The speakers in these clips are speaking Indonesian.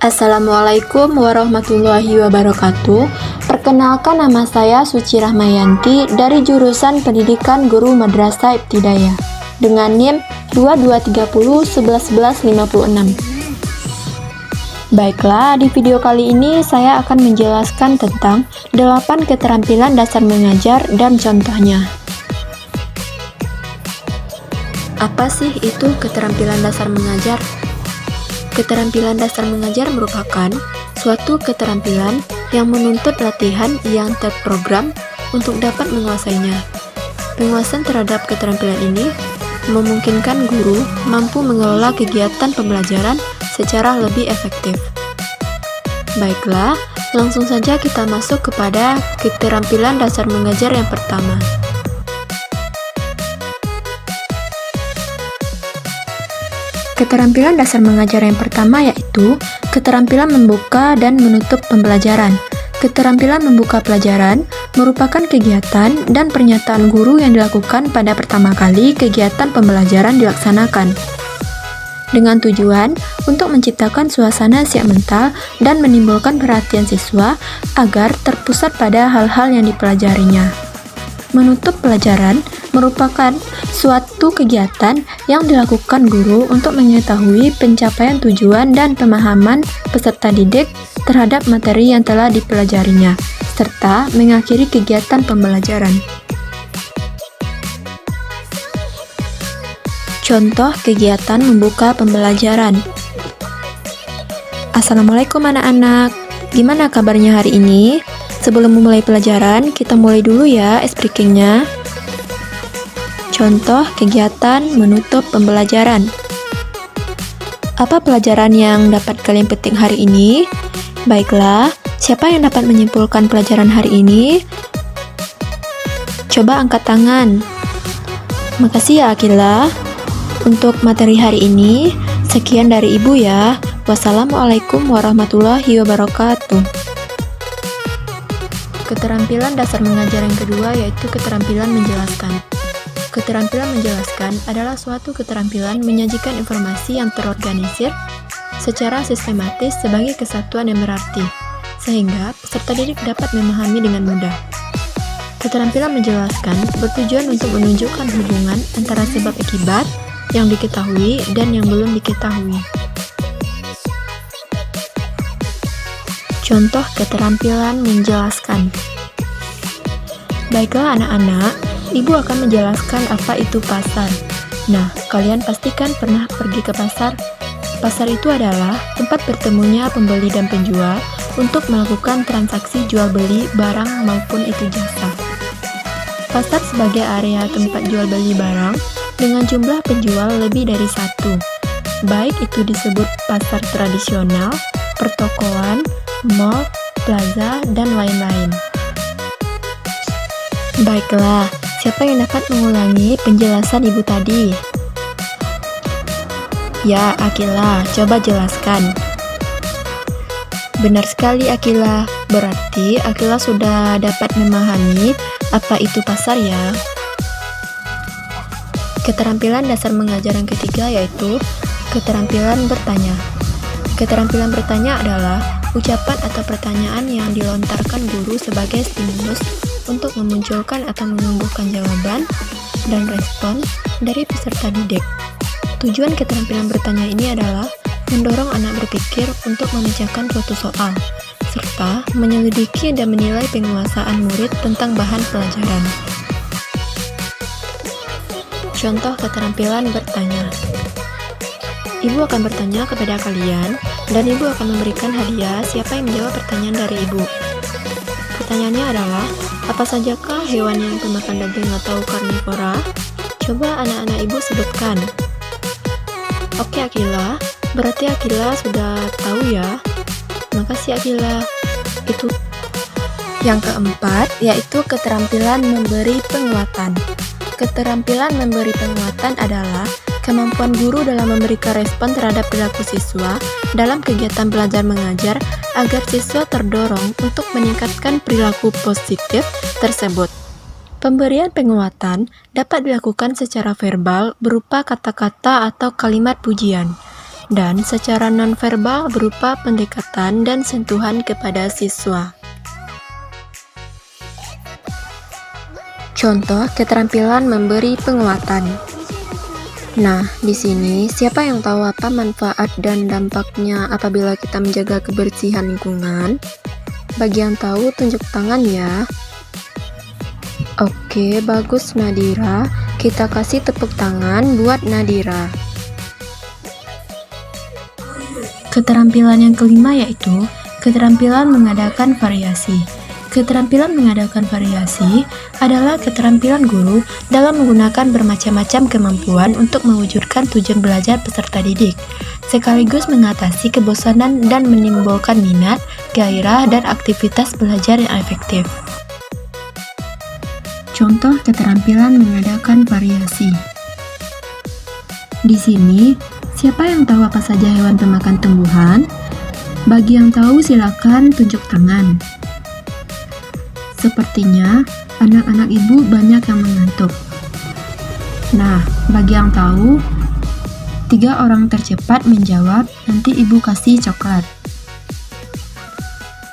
Assalamualaikum warahmatullahi wabarakatuh. Perkenalkan, nama saya Suci Rahmayanti dari jurusan Pendidikan Guru Madrasah Ibtidaiyah dengan NIM 2230111156. Baiklah, di video kali ini saya akan menjelaskan tentang 8 keterampilan dasar mengajar dan contohnya. Apa sih itu keterampilan dasar mengajar? Keterampilan dasar mengajar merupakan suatu keterampilan yang menuntut latihan yang terprogram untuk dapat menguasainya. Penguasaan terhadap keterampilan ini memungkinkan guru mampu mengelola kegiatan pembelajaran secara lebih efektif. Baiklah, langsung saja kita masuk kepada keterampilan dasar mengajar yang pertama. Keterampilan dasar mengajar yang pertama yaitu keterampilan membuka dan menutup pembelajaran. Keterampilan membuka pelajaran merupakan kegiatan dan pernyataan guru yang dilakukan pada pertama kali kegiatan pembelajaran dilaksanakan, dengan tujuan untuk menciptakan suasana siap mental dan menimbulkan perhatian siswa agar terpusat pada hal-hal yang dipelajarinya. Menutup pelajaran merupakan suatu kegiatan yang dilakukan guru untuk mengetahui pencapaian tujuan dan pemahaman peserta didik terhadap materi yang telah dipelajarinya, serta mengakhiri kegiatan pembelajaran. Contoh kegiatan membuka pembelajaran. Assalamualaikum anak-anak, gimana kabarnya hari ini? Sebelum memulai pelajaran, kita mulai dulu ya speakingnya. Contoh kegiatan menutup pembelajaran. Apa pelajaran yang dapat kalian petik hari ini? Baiklah, siapa yang dapat menyimpulkan pelajaran hari ini? Coba angkat tangan. Makasih ya Akila. Untuk materi hari ini, sekian dari Ibu ya. Wassalamualaikum warahmatullahi wabarakatuh. Keterampilan dasar mengajar yang kedua yaitu keterampilan menjelaskan. Keterampilan menjelaskan adalah suatu keterampilan menyajikan informasi yang terorganisir secara sistematis sebagai kesatuan yang berarti, sehingga peserta didik dapat memahami dengan mudah. Keterampilan menjelaskan bertujuan untuk menunjukkan hubungan antara sebab akibat yang diketahui dan yang belum diketahui. Contoh keterampilan menjelaskan. Baiklah anak-anak, Ibu akan menjelaskan apa itu pasar. Nah, kalian pastikan pernah pergi ke pasar. Pasar itu adalah tempat bertemunya pembeli dan penjual untuk melakukan transaksi jual beli barang maupun itu jasa. Pasar sebagai area tempat jual beli barang dengan jumlah penjual lebih dari satu, baik itu disebut pasar tradisional, pertokoan, mall, plaza, dan lain-lain. Baiklah, siapa yang dapat mengulangi penjelasan Ibu tadi? Ya, Akila, coba jelaskan. Benar sekali Akila, berarti Akila sudah dapat memahami apa itu pasar ya. Keterampilan dasar mengajar yang ketiga yaitu keterampilan bertanya. Keterampilan bertanya adalah ucapan atau pertanyaan yang dilontarkan guru sebagai stimulus untuk memunculkan atau menumbuhkan jawaban dan respon dari peserta didik. Tujuan keterampilan bertanya ini adalah mendorong anak berpikir untuk memecahkan suatu soal, serta menyelidiki dan menilai penguasaan murid tentang bahan pelajaran. Contoh keterampilan bertanya. Ibu akan bertanya kepada kalian, dan Ibu akan memberikan hadiah siapa yang menjawab pertanyaan dari Ibu. Pertanyaannya adalah, apa sajakah hewan yang pemakan daging atau karnivora? Coba anak-anak Ibu sebutkan. Oke Akila, berarti Akila sudah tahu ya. Makasih Akila. Itu yang keempat, yaitu keterampilan memberi penguatan. Keterampilan memberi penguatan adalah kemampuan guru dalam memberikan respon terhadap perilaku siswa dalam kegiatan belajar mengajar agar siswa terdorong untuk meningkatkan perilaku positif tersebut. Pemberian penguatan dapat dilakukan secara verbal berupa kata-kata atau kalimat pujian. dan secara nonverbal berupa pendekatan dan sentuhan kepada siswa. Contoh keterampilan memberi penguatan. Nah, di sini siapa yang tahu apa manfaat dan dampaknya apabila kita menjaga kebersihan lingkungan? Bagi yang tahu tunjuk tangan ya. Oke, bagus Nadira. Kita kasih tepuk tangan buat Nadira. Keterampilan yang kelima yaitu keterampilan mengadakan variasi. Keterampilan mengadakan variasi adalah keterampilan guru dalam menggunakan bermacam-macam kemampuan untuk mewujudkan tujuan belajar peserta didik, sekaligus mengatasi kebosanan dan menimbulkan minat, gairah, dan aktivitas belajar yang efektif. Contoh keterampilan mengadakan variasi. Di sini, siapa yang tahu apa saja hewan pemakan tumbuhan? Bagi yang tahu silakan tunjuk tangan. Sepertinya anak-anak ibu banyak yang mengantuk. Nah, bagi yang tahu, 3 orang tercepat menjawab, nanti ibu kasih coklat.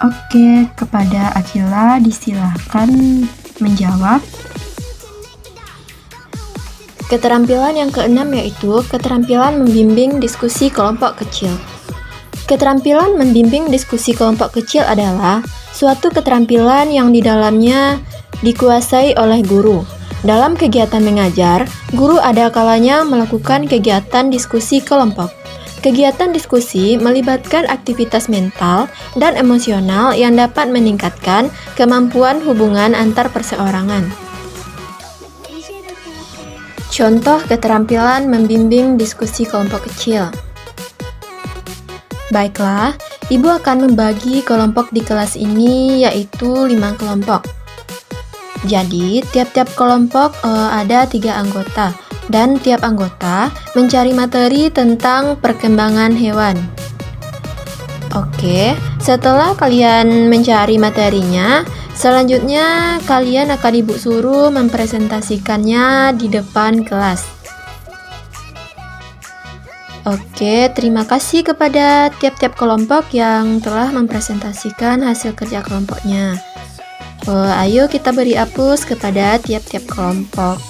Oke, kepada Akila disilahkan menjawab. Keterampilan yang keenam yaitu keterampilan membimbing diskusi kelompok kecil. Keterampilan membimbing diskusi kelompok kecil adalah suatu keterampilan yang di dalamnya dikuasai oleh guru. Dalam kegiatan mengajar, guru ada kalanya melakukan kegiatan diskusi kelompok. Kegiatan diskusi melibatkan aktivitas mental dan emosional yang dapat meningkatkan kemampuan hubungan antar perseorangan. Contoh keterampilan membimbing diskusi kelompok kecil. Baiklah, Ibu akan membagi kelompok di kelas ini yaitu 5 kelompok. Jadi, tiap-tiap kelompok ada 3 anggota dan tiap anggota mencari materi tentang perkembangan hewan. Oke, setelah kalian mencari materinya, selanjutnya kalian akan Ibu suruh mempresentasikannya di depan kelas. Oke, terima kasih kepada tiap-tiap kelompok yang telah mempresentasikan hasil kerja kelompoknya. Ayo kita beri aplaus kepada tiap-tiap kelompok.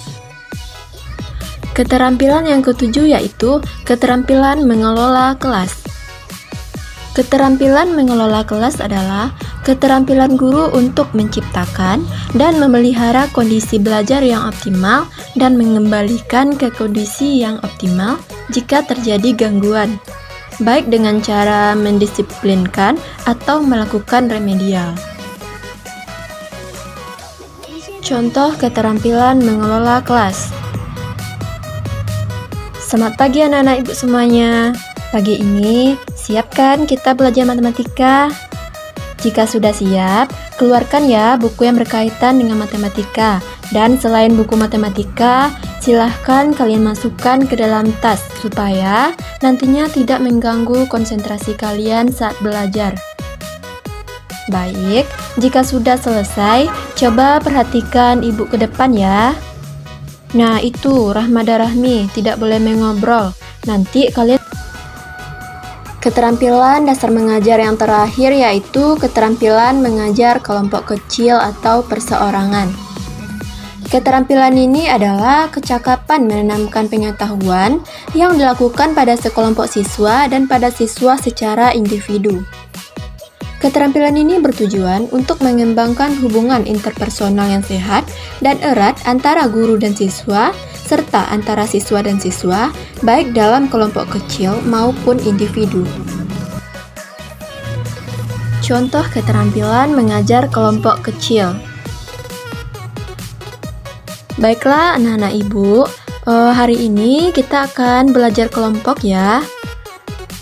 Keterampilan yang ketujuh yaitu keterampilan mengelola kelas. Keterampilan mengelola kelas adalah keterampilan guru untuk menciptakan dan memelihara kondisi belajar yang optimal dan mengembalikan ke kondisi yang optimal jika terjadi gangguan, baik dengan cara mendisiplinkan atau melakukan remedial. Contoh keterampilan mengelola kelas. Selamat pagi anak-anak ibu semuanya. Pagi ini, siapkan kita belajar matematika. Jika sudah siap, keluarkan ya buku yang berkaitan dengan matematika. Dan selain buku matematika, silahkan kalian masukkan ke dalam tas supaya nantinya tidak mengganggu konsentrasi kalian saat belajar. Baik, jika sudah selesai, coba perhatikan ibu ke depan ya. Nah itu, Rahmada Rahmi, tidak boleh mengobrol. Nanti kalian... Keterampilan dasar mengajar yang terakhir yaitu keterampilan mengajar kelompok kecil atau perseorangan. Keterampilan ini adalah kecakapan menanamkan pengetahuan yang dilakukan pada sekelompok siswa dan pada siswa secara individu. Keterampilan ini bertujuan untuk mengembangkan hubungan interpersonal yang sehat dan erat antara guru dan siswa, serta antara siswa dan siswa, baik dalam kelompok kecil maupun individu. Contoh keterampilan mengajar kelompok kecil. Baiklah anak-anak ibu, hari ini kita akan belajar kelompok ya.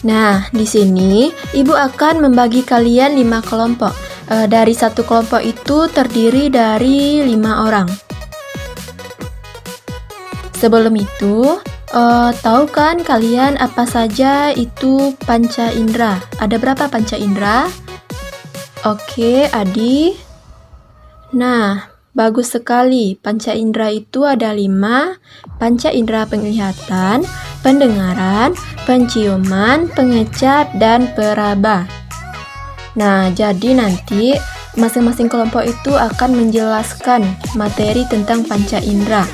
Nah, di sini ibu akan membagi kalian 5 kelompok. Dari satu kelompok itu terdiri dari 5 orang. Sebelum itu, tahu kan kalian apa saja itu panca indera? Ada berapa panca indera? Oke, Adi. Nah, Bagus sekali. Panca indera itu ada 5. Panca indera penglihatan, pendengaran, penciuman, pengecap, dan peraba. Nah, jadi nanti masing-masing kelompok itu akan menjelaskan materi tentang panca indera.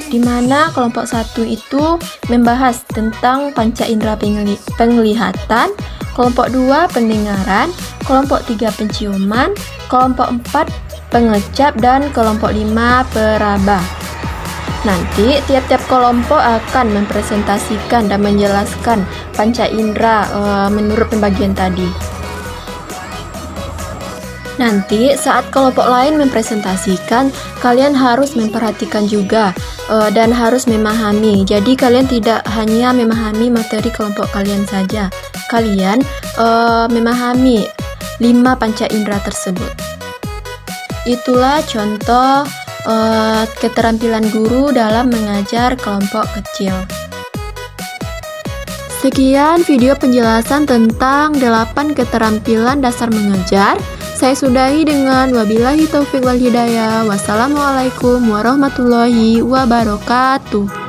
Di mana kelompok 1 itu membahas tentang panca indera penglihatan, kelompok 2 pendengaran, kelompok 3 penciuman, kelompok 4 pengecap, dan kelompok 5 peraba. Nanti tiap-tiap kelompok akan mempresentasikan dan menjelaskan panca indera menurut pembagian tadi. Nanti saat kelompok lain mempresentasikan, kalian harus memperhatikan juga dan harus memahami. Jadi kalian tidak hanya memahami materi kelompok kalian saja, kalian memahami 5 panca indera tersebut. Itulah contoh keterampilan guru dalam mengajar kelompok kecil. Sekian video penjelasan tentang 8 keterampilan dasar mengajar. Saya sudahi dengan wabillahi taufiq wal hidayah. Wassalamualaikum warahmatullahi wabarakatuh.